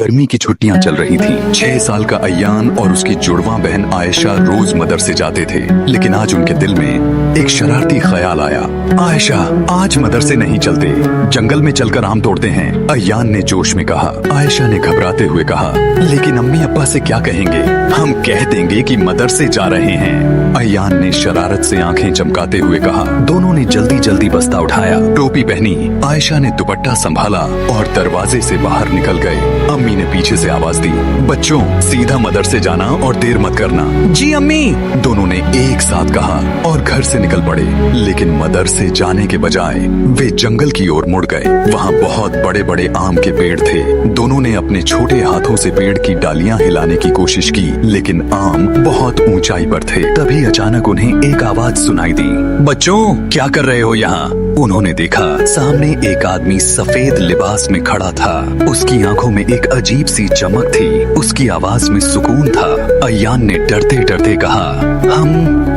गर्मी की छुट्टियां चल रही थीं। 6 साल का अय्यान और उसकी जुड़वा बहन आयशा रोज मदरसे जाते थे, लेकिन आज उनके दिल में एक शरारती ख्याल आया। आयशा, आज मदरसे नहीं चलते, जंगल में चलकर आम तोड़ते हैं, अय्यान ने जोश में कहा। आयशा ने घबराते हुए कहा, लेकिन अम्मी अब्बा से क्या कहेंगे? हम कह देंगे कि मदरसे जा रहे हैं। अय्यान ने शरारत से आंखें चमकाते हुए कहा। दोनों ने जल्दी जल्दी बस्ता उठाया, टोपी पहनी, आयशा ने दुपट्टा संभाला और दरवाजे से बाहर निकल गए। अम्मी ने पीछे से आवाज दी, बच्चों सीधा मदरसे जाना और देर मत करना। जी अम्मी, दोनों ने एक साथ कहा और घर से निकल पड़े। लेकिन मदरसे जाने के बजाय वे जंगल की ओर मुड़ गए। वहाँ बहुत बड़े बड़े आम के पेड़ थे। दोनों ने अपने छोटे हाथों से पेड़ की डालियां हिलाने की कोशिश की, लेकिन आम बहुत ऊंचाई पर थे। तभी अचानक उन्हें एक आवाज सुनाई दी, बच्चों क्या कर रहे हो यहाँ? उन्होंने देखा सामने एक आदमी सफेद लिबास में खड़ा था। उसकी आंखों में एक अजीब सी चमक थी, उसकी आवाज में सुकून था। अय्यान ने डरते डरते कहा,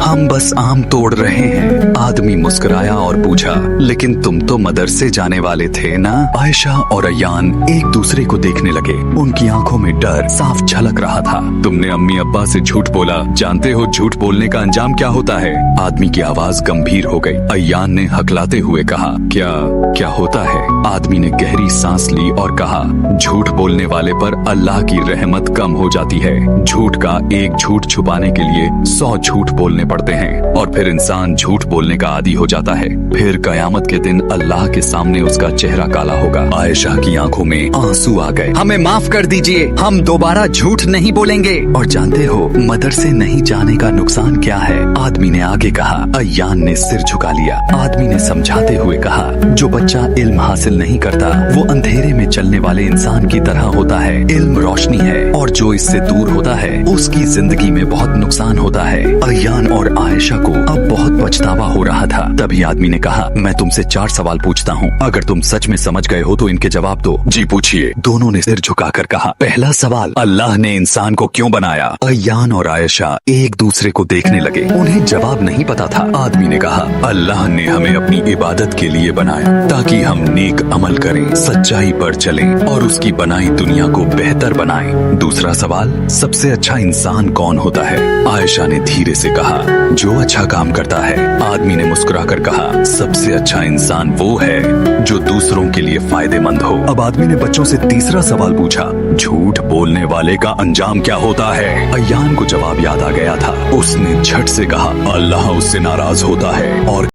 हम बस आम तोड़ रहे हैं। आदमी मुस्कुराया और पूछा, लेकिन तुम तो मदरसे जाने वाले थे ना? आयशा और अय्यान एक दूसरे को देखने लगे। उनकी आंखों में डर साफ झलक रहा था। तुमने अम्मी अब्बा से झूठ बोला, जानते हो झूठ बोलने का अंजाम क्या होता है? आदमी की आवाज गंभीर हो गई। अय्यान ने हकलाते हुए कहा, क्या होता है? आदमी ने गहरी सांस ली और कहा, झूठ बोलने वाले पर अल्लाह की रहमत कम हो जाती है। झूठ का एक झूठ छुपाने के लिए 100 झूठ बोलने पड़ते हैं और फिर इंसान झूठ बोलने का आदी हो जाता है। फिर कयामत के दिन अल्लाह के सामने उसका चेहरा काला होगा। आयशा की आंखों में आंसू आ गए। हमें माफ कर दीजिए, हम दोबारा झूठ नहीं बोलेंगे। और जानते हो मदरसे नहीं जाने का नुकसान क्या है? आदमी ने आगे कहा। अय्यान ने सिर झुका लिया। आदमी ने समझाते हुए कहा, जो बच्चा इल्म हासिल नहीं करता वो अंधेरे में चलने वाले इंसान की तरह होता है। इल्म रोशनी है और जो इससे दूर होता है उसकी जिंदगी में बहुत नुकसान होता है। अय्यान और आयशा को अब बहुत पछतावा हो रहा था। तभी आदमी ने कहा, मैं तुमसे 4 सवाल पूछता हूँ, अगर तुम सच में समझ गए हो तो इनके जवाब दो। जी पूछिए। दोनों ने सिर झुकाकर कहा। पहला सवाल, अल्लाह ने इंसान को क्यों बनाया? अय्यान और आयशा एक दूसरे को देखने लगे। उन्हें जवाब नहीं पता था। आदमी ने कहा, अल्लाह ने हमें अपनी इबादत के लिए बनाया ताकि हम नेक अमल करें, सच्चाई पर चलें और उसकी बनाई दुनिया को बेहतर बनाएं। दूसरा सवाल, सबसे अच्छा इंसान कौन होता है? आयशा ने धीरे से कहा, जो अच्छा काम करता है। आदमी ने मुस्कुराकर कहा, सबसे अच्छा इंसान वो है जो दूसरों के लिए फायदेमंद हो। अब आदमी ने बच्चों से तीसरा सवाल पूछा, झूठ बोलने वाले का अंजाम क्या होता है? अय्यान को जवाब याद आ गया था। उसने झट से कहा, अल्लाह उससे नाराज होता है और